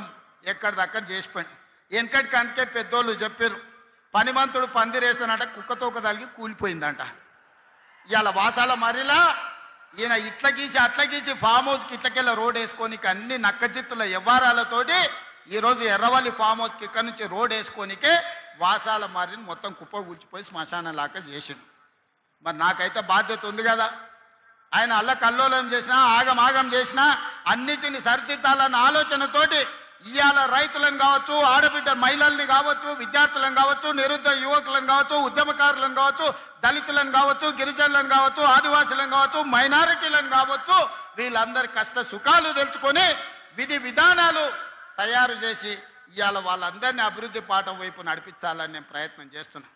ఎక్కడిదక్కడ చేసిపోయింది. వెనకటి కంటే పెద్దోళ్ళు చెప్పారు, పనిమంతుడు పందిరేస్తానంట కుక్కతోక తలిగి కూలిపోయిందంట. ఇవాళ వాసాల మరిలా ఈయన ఇట్ల గీసి అట్ల గీసి ఫామ్ హౌస్కి ఇట్లకెళ్ళ రోడ్ వేసుకోనికి అన్ని నక్కజిత్తుల వ్యవహారాలతోటి ఈరోజు ఎర్రవల్లి ఫామ్ హౌస్కి ఇక్కడ నుంచి రోడ్ వేసుకోనికే వాసాల మర్రిని మొత్తం కుప్ప కూర్చిపోయి శ్మశానం లాగా చేసిండు. మరి నాకైతే బాధ్యత ఉంది కదా. ఆయన అల్లకల్లోలం చేసినా, ఆగం చేసినా అన్నిటిని సరిదిద్దాలన్న ఆలోచనతోటి ఇవాళ రైతులను కావచ్చు, ఆడబిడ్డ మహిళల్ని కావచ్చు, విద్యార్థులను కావచ్చు, నిరుద్యోగ యువకులను కావచ్చు, ఉద్యమకారులను కావచ్చు, దళితులను కావచ్చు, గిరిజనులను కావచ్చు, ఆదివాసులను కావచ్చు, మైనారిటీలను కావచ్చు, వీళ్ళందరి కష్ట సుఖాలు తెలుసుకొని విధి విధానాలు తయారు చేసి ఇవాళ వాళ్ళందరినీ అభివృద్ధి పాఠం వైపు నడిపించాలని నేను ప్రయత్నం చేస్తున్నా.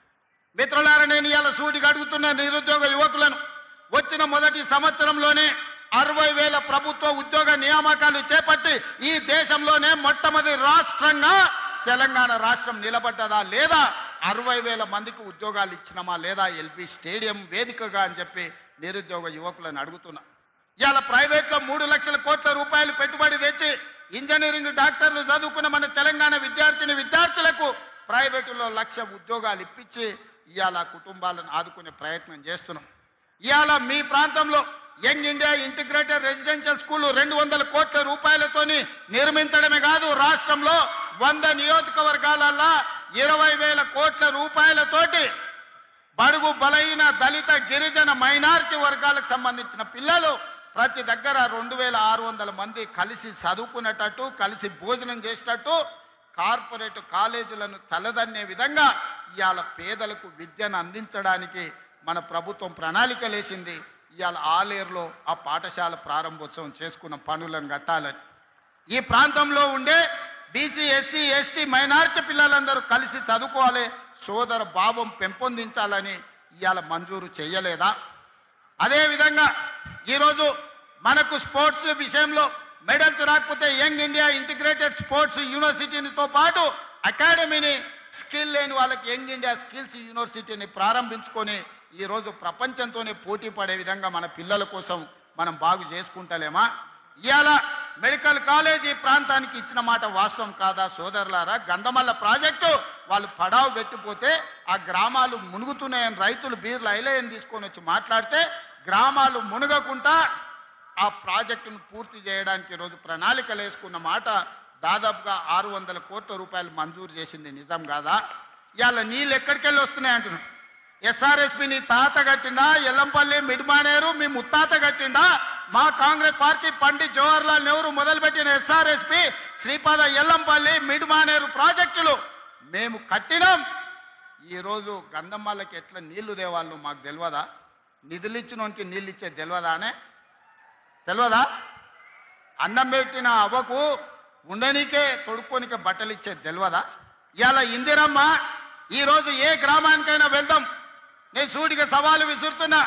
మిత్రులారా, నేను ఇవాళ సూటిగా అడుగుతున్న నిరుద్యోగ యువకులను, వచ్చిన మొదటి సంవత్సరంలోనే 60,000 ప్రభుత్వ ఉద్యోగ నియామకాలు చేపట్టి ఈ దేశంలోనే మొట్టమొదటి రాష్ట్రంగా తెలంగాణ రాష్ట్రం నిలబడ్డదా లేదా? 60,000 మందికి ఉద్యోగాలు ఇచ్చినామా లేదా ఎల్బీ స్టేడియం వేదికగా అని చెప్పి నిరుద్యోగ యువకులను అడుగుతున్నా. ఇవాళ ప్రైవేట్లో 3 లక్షల కోట్ల రూపాయలు పెట్టుబడి తెచ్చి ఇంజనీరింగ్ డాక్టర్లు చదువుకున్న మన తెలంగాణ విద్యార్థులకు ప్రైవేటులో 1,00,000 ఉద్యోగాలు ఇప్పించి ఇవాళ కుటుంబాలను ఆదుకునే ప్రయత్నం చేస్తున్నాం. ఇవాళ మీ ప్రాంతంలో young India integrated residential school 200 కోట్ల రూపాయలతోని నిర్మించడమే కాదు, రాష్ట్రంలో 100 నియోజకవర్గాలల్లో 20,000 కోట్ల రూపాయలతోటి బడుగు బలైన దళిత గిరిజన మైనారిటీ వర్గాలకు సంబంధించిన పిల్లలు ప్రతి దగ్గర 2,600 మంది కలిసి చదువుకునేటట్టు, కలిసి భోజనం చేసేటట్టు కార్పొరేట్ కాలేజీలను తలదన్నే విధంగా ఇవాళ పేదలకు విద్యను అందించడానికి మన ప్రభుత్వం ప్రణాళికలేసింది. ఇవాళ ఆలేరులో ఆ పాఠశాల ప్రారంభోత్సవం చేసుకున్న పనులను కట్టాలని, ఈ ప్రాంతంలో ఉండే బీసీ, ఎస్సీ, ఎస్టీ, మైనారిటీ పిల్లలందరూ కలిసి చదువుకోవాలి, సోదర భావం పెంపొందించాలని ఇవాళ మంజూరు చేయలేదా? అదేవిధంగా ఈరోజు మనకు స్పోర్ట్స్ విషయంలో మెడల్స్ రాకపోతే యంగ్ ఇండియా ఇంటిగ్రేటెడ్ స్పోర్ట్స్ యూనివర్సిటీతో పాటు అకాడమీని, స్కిల్ లేని వాళ్ళకి యంగ్ ఇండియా స్కిల్స్ యూనివర్సిటీని ప్రారంభించుకొని ఈరోజు ప్రపంచంతోనే పోటీ పడే విధంగా మన పిల్లల కోసం మనం బాగు చేసుకుంటలేమా? ఇవాళ మెడికల్ కాలేజీ ప్రాంతానికి ఇచ్చిన మాట వాస్తవం కాదా సోదరులారా? గంధమల్ల ప్రాజెక్టు వాళ్ళు పడావు పెట్టిపోతే ఆ గ్రామాలు మునుగుతున్నాయని రైతులు బీర్ల ఐలయని తీసుకొని వచ్చి మాట్లాడితే గ్రామాలు మునగకుండా ఆ ప్రాజెక్టును పూర్తి చేయడానికి ఈరోజు ప్రణాళికలు వేసుకున్న మాట దాదాపుగా 600 కోట్ల రూపాయలు మంజూరు చేసింది నిజం కాదా? ఇవాళ నీళ్ళు ఎక్కడికెళ్ళి వస్తున్నాయి అంటున్నాం. ఎస్ఆర్ఎస్పి నీ తాత కట్టిండా? ఎల్లంపల్లి మిడ్మానేరు మీ ముత్తాత కట్టిండా? మా కాంగ్రెస్ పార్టీ పండిత్ జవహర్లాల్ నెహ్రూ మొదలుపెట్టిన ఎస్ఆర్ఎస్పి, శ్రీపాద, ఎల్లంపల్లి, మిడ్మానేరు ప్రాజెక్టులు మేము కట్టినాం. ఈరోజు గంధమ్మలకి ఎట్లా నీళ్లు దేవాళ్ళు మాకు తెలియదా? నిధులు ఇచ్చినోనికి నీళ్ళు ఇచ్చే తెలియదా? అన్నం పెట్టిన అవ్వకు ఉండనికే తొడుక్కోనికే బట్టలు ఇచ్చేది తెలియదా? ఇవాళ ఇందిరమ్మ ఈరోజు ఏ గ్రామానికైనా వెళ్దాం, నేను సూటిగా సవాలు విసురుతున్నా.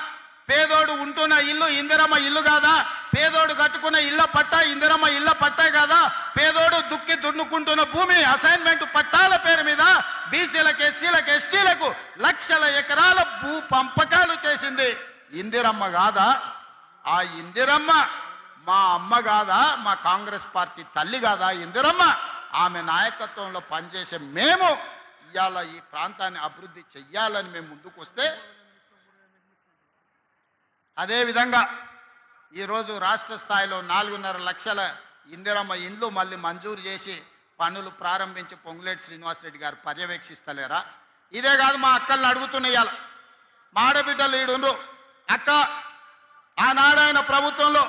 పేదోడు ఉంటున్న ఇల్లు ఇందిరమ్మ ఇల్లు కాదా? పేదోడు కట్టుకున్న ఇళ్ల పట్టా ఇందిరమ్మ ఇళ్ల పట్టా కాదా? పేదోడు దుక్కి దున్నుకుంటున్న భూమి అసైన్మెంట్ పట్టాల పేరు మీద బీసీలకు, ఎస్సీలకు, ఎస్టీలకు లక్షల ఎకరాల భూ పంపకాలు చేసింది ఇందిరమ్మ కాదా? ఆ ఇందిరమ్మ మా అమ్మ కాదా? మా కాంగ్రెస్ పార్టీ తల్లి కాదా ఇందిరమ్మ? ఆమె నాయకత్వంలో పనిచేసే మేము ఇవాళ ఈ ప్రాంతాన్ని అభివృద్ధి చెయ్యాలని మేము ముందుకు వస్తే, అదేవిధంగా ఈరోజు రాష్ట్ర స్థాయిలో 4.5 లక్షల ఇందిరమ్మ ఇండ్లు మళ్ళీ మంజూరు చేసి పనులు ప్రారంభించి పొంగులేటి శ్రీనివాసరెడ్డి గారు పర్యవేక్షిస్తలేరా? ఇదే కాదు, మా అక్కల్ని అడుగుతున్నాయాల, మా ఆడబిడ్డలు ఈడుండ్రు. అక్క, ఆనాడైన ప్రభుత్వంలో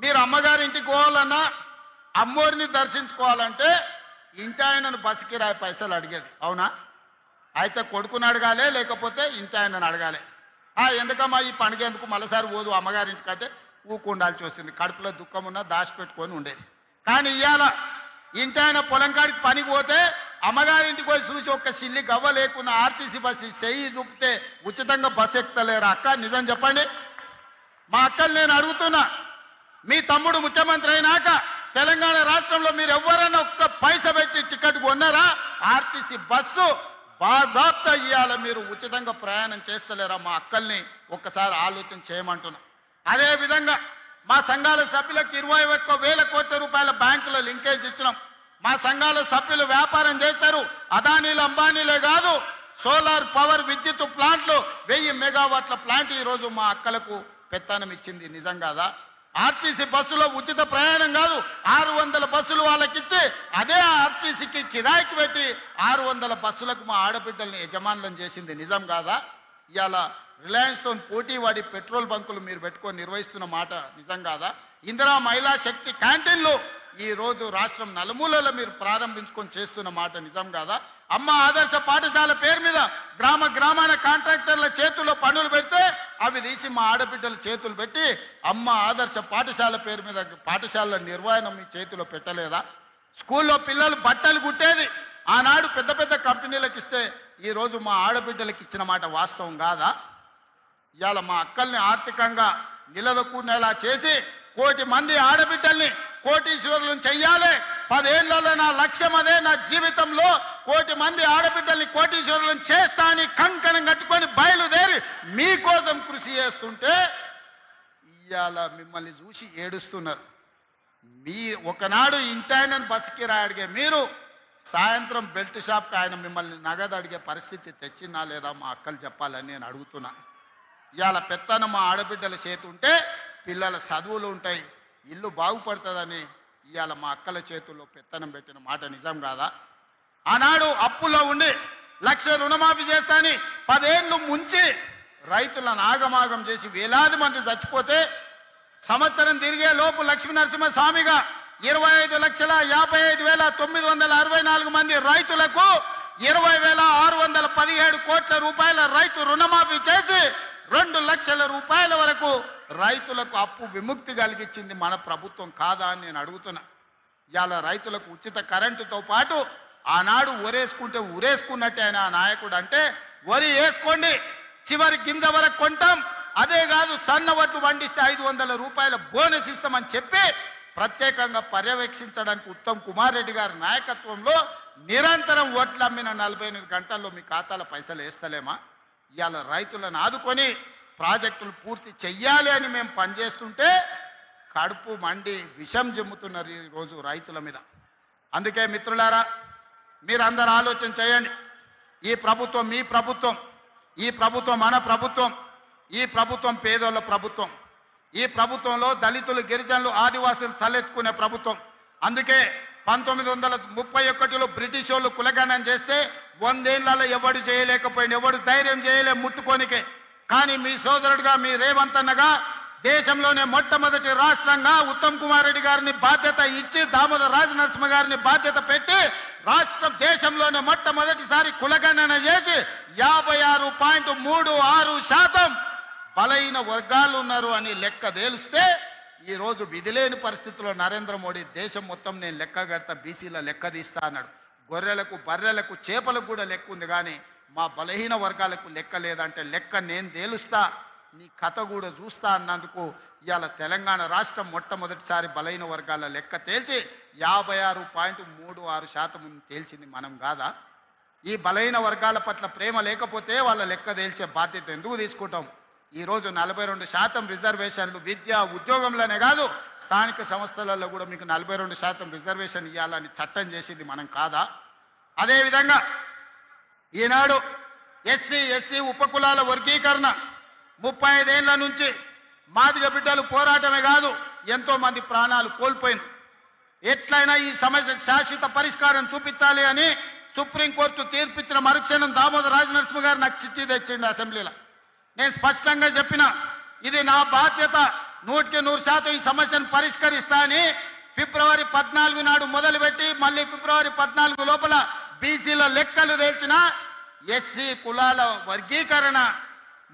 మీరు అమ్మగారింటికి పోవాలన్నా అమ్మోరిని దర్శించుకోవాలంటే ఇంటి ఆయనను బస్సు కిరాయి పైసలు అడిగేది, అవునా? అయితే కొడుకుని అడగాలి, లేకపోతే ఇంటి ఆయనను అడగాలి. ఎందుకమ్మా ఈ పండుగ ఎందుకు మళ్ళీసారి పోదు అమ్మగారింటికంటే ఊకుండాల్సి వస్తుంది. కడుపులో దుఃఖం ఉన్నా దాచిపెట్టుకొని ఉండేది. కానీ ఇవాళ ఇంటి ఆయన పొలం కాడికి పనికి పోతే అమ్మగారింటికి పోయి చూసి ఒక్క సిల్లి గవ్వ లేకున్నా ఆర్టీసీ బస్సు చెయ్యి చూపితే ఉచితంగా బస్సు ఎక్కుతలేరా? అక్క నిజం చెప్పండి. మా అక్కలు నేను అడుగుతున్నా, మీ తమ్ముడు ముఖ్యమంత్రి అయినాక తెలంగాణ రాష్ట్రంలో మీరు ఎవరైనా ఒక్క పైస పెట్టి టికెట్ కొన్నారా? ఆర్టీసీ బస్సు బాజాబ్తా ఇయ్యాల మీరు ఉచితంగా ప్రయాణం చేస్తలేరా? మా అక్కల్ని ఒక్కసారి ఆలోచన చేయమంటున్నా. అదేవిధంగా మా సంఘాల సభ్యులకు 21,000 కోట్ల రూపాయల బ్యాంకుల లింకేజ్ ఇచ్చినాం. మా సంఘాల సభ్యులు వ్యాపారం చేస్తారు. అదానీలు అంబానీలే కాదు, సోలార్ పవర్ విద్యుత్ ప్లాంట్లు 1000 మెగావాట్ల ప్లాంట్ ఈరోజు మా అక్కలకు పెత్తనం ఇచ్చింది. నిజం కాదా? ఆర్టీసీ బస్సులో ఉచిత ప్రయాణం కాదు, 600 బస్సులు వాళ్ళకిచ్చి అదే ఆర్టీసీకి కిరాయికి పెట్టి 600 బస్సులకు మా ఆడబిడ్డల్ని యజమానులను చేసింది. నిజం కాదా? ఇవాళ రిలయన్స్తో పోటీ వాడి పెట్రోల్ బంకులు మీరు పెట్టుకొని నిర్వహిస్తున్న మాట నిజం కాదా? ఇందిరా మహిళా శక్తి క్యాంటీన్లు ఈ రోజు రాష్ట్రం నలుమూలలో మీరు ప్రారంభించుకొని చేస్తున్న మాట నిజం కాదా? అమ్మ ఆదర్శ పాఠశాల పేరు మీద గ్రామాన కాంట్రాక్టర్ల చేతుల్లో పనులు పెడితే అవి తీసి మా ఆడబిడ్డల చేతులు పెట్టి అమ్మ ఆదర్శ పాఠశాల పేరు మీద పాఠశాలల నిర్వహణ మీ చేతిలో పెట్టలేదా? స్కూల్లో పిల్లలు బట్టలు కుట్టేది ఆనాడు పెద్ద పెద్ద కంపెనీలకు ఇస్తే ఈ రోజు మా ఆడబిడ్డలకు ఇచ్చిన మాట వాస్తవం కాదా? ఇవాళ మా అక్కల్ని ఆర్థికంగా నిలదొక్కునేలా చేసి 1 కోటి మంది ఆడబిడ్డల్ని కోటీశ్వరులను చెయ్యాలి. 10 ఏళ్లలో నా లక్ష్యం అదే. నా జీవితంలో 1 కోటి మంది ఆడబిడ్డల్ని కోటీశ్వరులను చేస్తా అని కంకణం కట్టుకొని బయలుదేరి మీకోసం కృషి చేస్తుంటే ఇవాళ మిమ్మల్ని చూసి ఏడుస్తున్నారు. మీ ఒకనాడు ఇంటాయనని బస్సుకి అడిగే మీరు సాయంత్రం బెల్ట్ షాప్కి ఆయన మిమ్మల్ని నగదు అడిగే పరిస్థితి తెచ్చినా లేదా? మా అక్కలు చెప్పాలని నేను అడుగుతున్నా. ఇవాళ పెత్తన మా ఆడబిడ్డల చేతి ఉంటే పిల్లల చదువులు ఉంటాయి, ఇల్లు బాగుపడుతుందని ఇవాళ మా అక్కల చేతుల్లో పెత్తనం పెట్టిన మాట నిజం కాదా? ఆనాడు అప్పుల్లో ఉండి 1,00,000 రుణమాఫీ చేస్తాని 10 ఏళ్ళు ముంచి రైతులను ఆగమాగం చేసి వేలాది మంది చచ్చిపోతే సంవత్సరం తిరిగే లోపు లక్ష్మీ నరసింహస్వామిగా 25,55,964 మంది రైతులకు 20,617 కోట్ల రూపాయల రైతు రుణమాఫీ చేసి 2 లక్షల రూపాయల వరకు రైతులకు అప్పు విముక్తి కలిగించింది మన ప్రభుత్వం కాదా అని నేను అడుగుతున్నా. ఇవాళ రైతులకు ఉచిత కరెంటుతో పాటు ఆనాడు ఒరేసుకుంటే ఉరేసుకున్నట్టే ఆయన నాయకుడు అంటే వరి వేసుకోండి చివరి గింజ వరకు కొంటాం, అదే కాదు సన్న వడ్లు పండిస్తే 500 రూపాయల బోనస్ ఇస్తామని చెప్పి ప్రత్యేకంగా పర్యవేక్షించడానికి ఉత్తమ్ కుమార్ రెడ్డి గారి నాయకత్వంలో నిరంతరం వడ్లు అమ్మిన 48 గంటల్లో మీ ఖాతాల పైసలు వేస్తలేమా? ఇవాళ రైతులను ఆదుకొని ప్రాజెక్టులు పూర్తి చెయ్యాలి అని మేము పనిచేస్తుంటే కడుపు మండి విషం జమ్ముతున్నారు ఈరోజు రైతుల మీద. అందుకే మిత్రులారా, మీరందరూ ఆలోచన చేయండి. ఈ ప్రభుత్వం మీ ప్రభుత్వం, ఈ ప్రభుత్వం మన ప్రభుత్వం, ఈ ప్రభుత్వం పేదోళ్ళ ప్రభుత్వం, ఈ ప్రభుత్వంలో దళితులు గిరిజనులు ఆదివాసులు తలెత్తుకునే ప్రభుత్వం. అందుకే 1931లో బ్రిటిష్ వాళ్ళు కులగణన చేస్తే 100 ఏళ్లలో ఎవడు చేయలేకపోయింది, ఎవడు ధైర్యం చేయలే ముట్టుకోనికే. కానీ మీ సోదరుడుగా మీ రేవంత్ అన్నగా దేశంలోనే మొట్టమొదటి రాష్ట్రంగా ఉత్తమ్ కుమార్ రెడ్డి గారిని బాధ్యత ఇచ్చి దామోదర్ రాజనరసింహ గారిని బాధ్యత పెట్టి దేశంలోనే మొట్టమొదటిసారి కులగణన చేసి 56.36% బలైన వర్గాలు ఉన్నారు అని లెక్క తేలిస్తే ఈ రోజు విధిలేని పరిస్థితుల్లో నరేంద్ర మోడీ దేశం మొత్తం నేను లెక్క కడతా, బీసీల లెక్క తీస్తా అన్నాడు. గొర్రెలకు బర్రెలకు చేపలకు కూడా లెక్క ఉంది, కానీ మా బలహీన వర్గాలకు లెక్క లేదంటే లెక్క నేను తేలుస్తా, నీ కథ కూడా చూస్తా అన్నందుకు ఇవాళ తెలంగాణ రాష్ట్రం మొట్టమొదటిసారి బలహీన వర్గాల లెక్క తేల్చి 56.36% తేల్చింది మనం కాదా? ఈ బలహీన వర్గాల పట్ల ప్రేమ లేకపోతే వాళ్ళ లెక్క తేల్చే బాధ్యత ఎందుకు తీసుకుంటాం? ఈరోజు 42% రిజర్వేషన్లు విద్య ఉద్యోగంలోనే కాదు స్థానిక సంస్థలలో కూడా మీకు 42% రిజర్వేషన్ ఇవ్వాలని చట్టం చేసింది మనం కాదా? అదేవిధంగా ఈనాడు ఎస్సీ ఉపకులాల వర్గీకరణ 35 ఏళ్ల నుంచి మాదిగ బిడ్డలు పోరాటమే కాదు ఎంతో మంది ప్రాణాలు కోల్పోయింది. ఎట్లయినా ఈ సమస్యకు శాశ్వత పరిష్కారం చూపించాలి అని సుప్రీంకోర్టు తీర్పిచ్చిన మరుక్షణం దామోదర రాజనరసింహ గారు నాకు చిట్టి తెచ్చిండు అసెంబ్లీలో. నేను స్పష్టంగా చెప్పిన, ఇది నా బాధ్యత, 100% ఈ సమస్యను పరిష్కరిస్తా అని ఫిబ్రవరి 14 నాడు మొదలుపెట్టి మళ్ళీ ఫిబ్రవరి 14 లోపల బీసీల లెక్కలు తేల్చిన ఎస్సీ కులాల వర్గీకరణ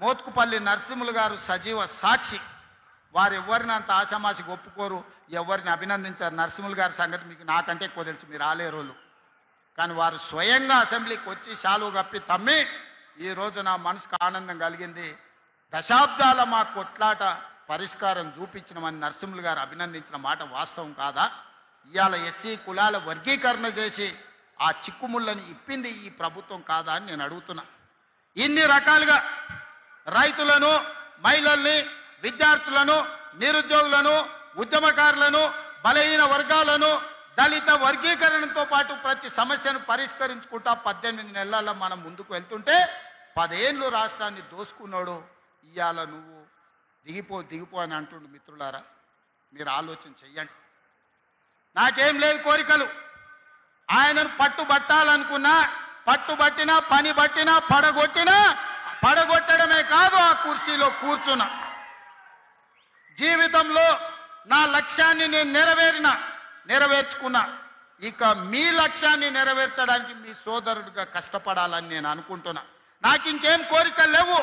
మోత్కుపల్లి నరసింహులు గారు సజీవ సాక్షి. వారు ఎవరిని అంత ఆశామాషికి ఒప్పుకోరు, ఎవరిని అభినందించారు. నరసింహులు గారి సంగతి మీకు నాకంటే ఎక్కువ తెలుసు, మీరు ఆలేరోళ్ళు. కానీ వారు స్వయంగా అసెంబ్లీకి వచ్చి శాలువ కప్పి తమ్మి ఈ రోజు నా మనసుకు ఆనందం కలిగింది. దశాబ్దాల మా కొట్లాట పరిష్కారం చూపించినమని నరసింహులు గారు అభినందించిన మాట వాస్తవం కాదా? ఇవాళ ఎస్సీ కులాల వర్గీకరణ చేసి ఆ చిక్కుముళ్ళని ఇప్పింది ఈ ప్రభుత్వం కాదా అని నేను అడుగుతున్నా. ఇన్ని రకాలుగా రైతులను, మహిళల్ని, విద్యార్థులను, నిరుద్యోగులను, ఉద్యమకారులను, బలహీన వర్గాలను, దళిత వర్గీకరణతో పాటు ప్రతి సమస్యను పరిష్కరించుకుంటా 18 నెలల్లో మనం ముందుకు వెళ్తుంటే 10 ఏళ్ళు రాష్ట్రాన్ని దోసుకున్నాడు. ఇవాళ నువ్వు దిగిపో అని అంటుండు. మిత్రులారా, మీరు ఆలోచన చెయ్యండి. నాకేం లేదు కోరికలు. ఆయనను పట్టుబట్టాలనుకున్నా, పట్టుబట్టినా, పని బట్టినా, పడగొట్టడమే కాదు ఆ కుర్చీలో కూర్చున్నా. జీవితంలో నా లక్ష్యాన్ని నేను నెరవేర్చుకున్నా. ఇక మీ లక్ష్యాన్ని నెరవేర్చడానికి మీ సోదరుడిగా కష్టపడాలని నేను అనుకుంటున్నా. నాకు ఇంకేం కోరికలు లేవు.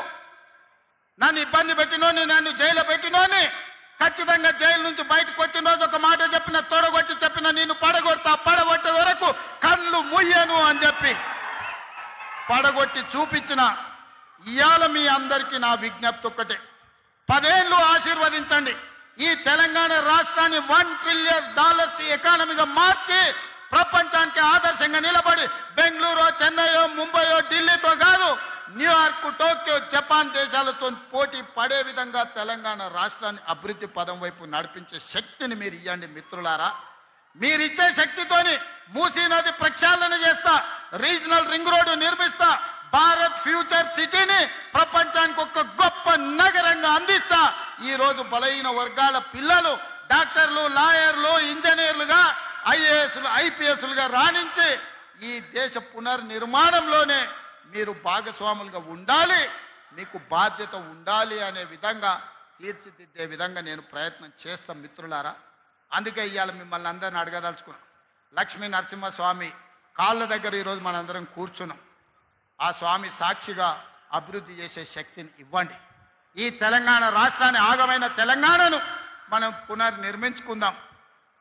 నన్ను ఇబ్బంది పెట్టినోని, నన్ను జైలు పెట్టినోని ఖచ్చితంగా జైలు నుంచి బయటకు వచ్చిన రోజు ఒక మాట చెప్పిన, తొడగొట్టి చెప్పిన, నేను పడగొట్టే వరకు కళ్ళు ముయ్యను అని చెప్పి పడగొట్టి చూపించిన. ఇవాళ మీ అందరికీ నా విజ్ఞప్తి ఒక్కటే, 10 ఏళ్ళు ఆశీర్వదించండి. ఈ తెలంగాణ రాష్ట్రాన్ని $1 ట్రిలియన్ ఎకానమీగా మార్చి ప్రపంచానికి ఆదర్శంగా నిలబడి బెంగళూరు, చెన్నైయో, ముంబైయో, ఢిల్లీతో కాదు, న్యూయార్క్, టోక్యో, జపాన్ దేశాలతో పోటీ పడే విధంగా తెలంగాణ రాష్ట్రాన్ని అభివృద్ధి పదం వైపు నడిపించే శక్తిని మీరు ఇవ్వండి మిత్రులారా. మీరిచ్చే శక్తితోని మూసీ నది ప్రక్షాళన చేస్తా, రీజనల్ రింగ్ రోడ్డు నిర్మిస్తా, భారత్ ఫ్యూచర్ సిటీని ప్రపంచానికి ఒక గొప్ప నగరంగా అందిస్తా. ఈ రోజు బలహీన వర్గాల పిల్లలు డాక్టర్లు, లాయర్లు, ఇంజనీర్లుగా, ఐఏఎస్లు, ఐపీఎస్లుగా రాణించి ఈ దేశ పునర్నిర్మాణంలోనే మీరు భాగస్వాములుగా ఉండాలి, మీకు బాధ్యత ఉండాలి అనే విధంగా తీర్చిదిద్దే విధంగా నేను ప్రయత్నం చేస్తాం మిత్రులారా. అందుకే ఇవాళ మిమ్మల్ని అందరిని అడగదలుచుకున్నాం. లక్ష్మీ నరసింహస్వామి కాళ్ళ దగ్గర ఈరోజు మనందరం కూర్చున్నాం. ఆ స్వామి సాక్షిగా అభివృద్ధి చేసే శక్తిని ఇవ్వండి. ఈ తెలంగాణ రాష్ట్రాన్ని, ఆగమైన తెలంగాణను మనం పునర్నిర్మించుకుందాం.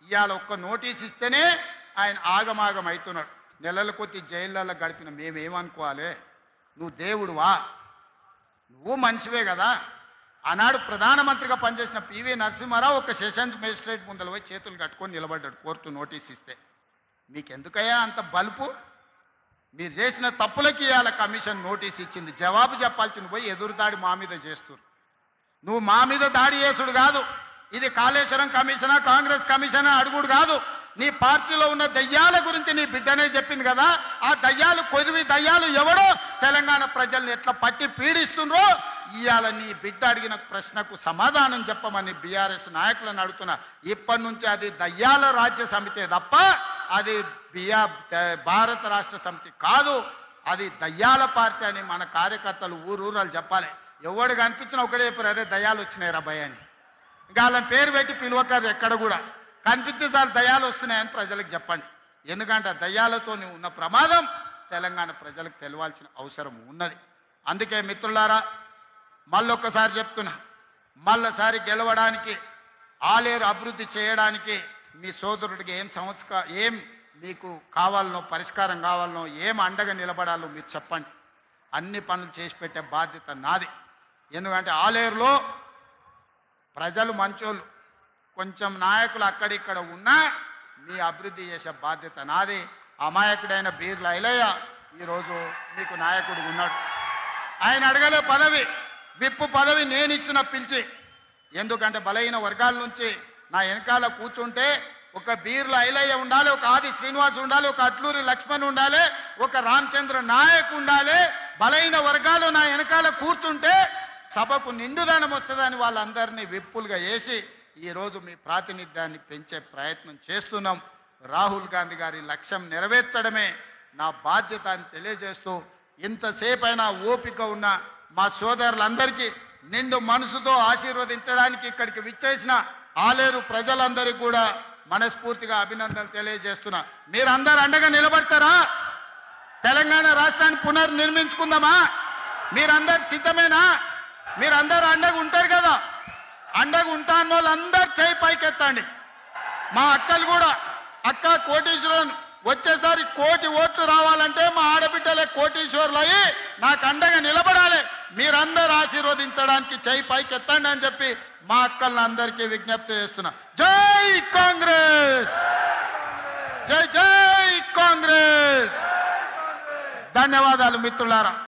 ఇవాళ ఒక్క నోటీస్ ఇస్తేనే ఆయన ఆగమాగం అవుతున్నాడు. నెలల కొద్ది జైళ్ళల్లో గడిపిన మేమేమనుకోవాలి? నువ్వు దేవుడువా? నువ్వు మనిషివే కదా. ఆనాడు ప్రధానమంత్రిగా పనిచేసిన పివి నరసింహారావు ఒక సెషన్స్ మేజిస్ట్రేట్ ముందర పోయి చేతులు కట్టుకొని నిలబడ్డాడు కోర్టు నోటీస్ ఇస్తే. మీకెందుకయ్యా అంత బలుపు? మీరు చేసిన తప్పులకి ఇవాళ కమిషన్ నోటీస్ ఇచ్చింది. జవాబు చెప్పాల్సింది పోయి ఎదురుదాడి మా మీద చేస్తున్నారు. నువ్వు మా మీద దాడి చేసుడు కాదు, ఇది కాళేశ్వరం కమిషనా, కాంగ్రెస్ కమిషనా అడుగుడు కాదు. నీ పార్టీలో ఉన్న దయ్యాల గురించి నీ బిడ్డనే చెప్పింది కదా. ఆ దయ్యాలు, కొద్ది దయ్యాలు ఎవడో తెలంగాణ ప్రజల్ని ఎట్లా పట్టి పీడిస్తుండ్రో ఇవాళ నీ బిడ్డ అడిగిన ప్రశ్నకు సమాధానం చెప్పమని బీఆర్ఎస్ నాయకులను అడుగుతున్నా. ఇప్పటి నుంచి అది దయ్యాల రాజ్య సమితే తప్ప అది భారత రాష్ట్ర సమితి కాదు, అది దయ్యాల పార్టీ అని మన కార్యకర్తలు ఊరూరాలు చెప్పాలి. ఎవడు కనిపించినా ఒకటే చెప్పారు, అరే దయ్యాలు వచ్చినాయి రా భయ అని. ఇంకా వాళ్ళని పేరు పెట్టి పిలువకారు ఎక్కడ కూడా. కనిపిస్తే చాలు దయ్యాలు వస్తున్నాయని ప్రజలకు చెప్పండి. ఎందుకంటే దయ్యాలతో ఉన్న ప్రమాదం తెలంగాణ ప్రజలకు తెలవాల్సిన అవసరం ఉన్నది. అందుకే మిత్రులారా, మళ్ళొక్కసారి చెప్తున్నా, మళ్ళసారి గెలవడానికి, ఆలేరు అభివృద్ధి చేయడానికి మీ సోదరుడికి ఏం మీకు కావాలనో, పరిష్కారం కావాలనో, ఏం అండగా నిలబడాలో మీరు చెప్పండి. అన్ని పనులు చేసి పెట్టే బాధ్యత నాది. ఎందుకంటే ఆలేరులో ప్రజలు మంచోళ్ళు, కొంచెం నాయకులు అక్కడిక్కడ ఉన్నా మీ అభివృద్ధి చేసే బాధ్యత నాది. అమాయకుడైన బీర్ల ఐలయ్య ఈరోజు మీకు నాయకుడు ఉన్నాడు. ఆయన అడగలే పదవి, విప్పు పదవి నేను ఇచ్చిన పిలిచి. ఎందుకంటే బలహీన వర్గాల నుంచి నా వెనకాల కూర్చుంటే ఒక బీర్ల ఐలయ్య ఉండాలి, ఒక ఆది శ్రీనివాస్ ఉండాలి, ఒక అట్లూరి లక్ష్మణ్ ఉండాలి, ఒక రామచంద్ర నాయక్ ఉండాలి. బలహీన వర్గాలు నా వెనకాల కూర్చుంటే సభకు నిండుదనం వస్తుందని వాళ్ళందరినీ విప్పులుగా వేసి ఈరోజు మీ ప్రాతినిధ్యాన్ని పెంచే ప్రయత్నం చేస్తున్నాం. రాహుల్ గాంధీ గారి లక్ష్యం నెరవేర్చడమే నా బాధ్యత అని తెలియజేస్తూ, ఇంతసేపైనా ఓపిక ఉన్న మా సోదరులందరికీ నిండు మనసుతో ఆశీర్వదించడానికి ఇక్కడికి విచ్చేసిన ఆలేరు ప్రజలందరికీ కూడా మనస్ఫూర్తిగా అభినందనలు తెలియజేస్తున్నా. మీరందరూ అండగా నిలబడతారా? తెలంగాణ రాష్ట్రాన్ని పునర్నిర్మించుకుందామా? మీరందరు సిద్ధమేనా? మీరందరూ అండగా ఉంటారు కదా? అండగా ఉంటా అన్న వాళ్ళందరూ చేయి పైకెత్తండి. మా అక్కలు కూడా, అక్క కోటీశ్వరులు వచ్చేసారి 1 కోటి ఓట్లు రావాలంటే మా ఆడబిడ్డలే కోటీశ్వరులు అయ్యి నాకు అండగా నిలబడాలి. మీరందరూ ఆశీర్వదించడానికి చేయి పైకెత్తండి అని చెప్పి మా అక్కలందరికీ విజ్ఞప్తి చేస్తున్నా. జై కాంగ్రెస్, జై జై కాంగ్రెస్. ధన్యవాదాలు మిత్రులారా.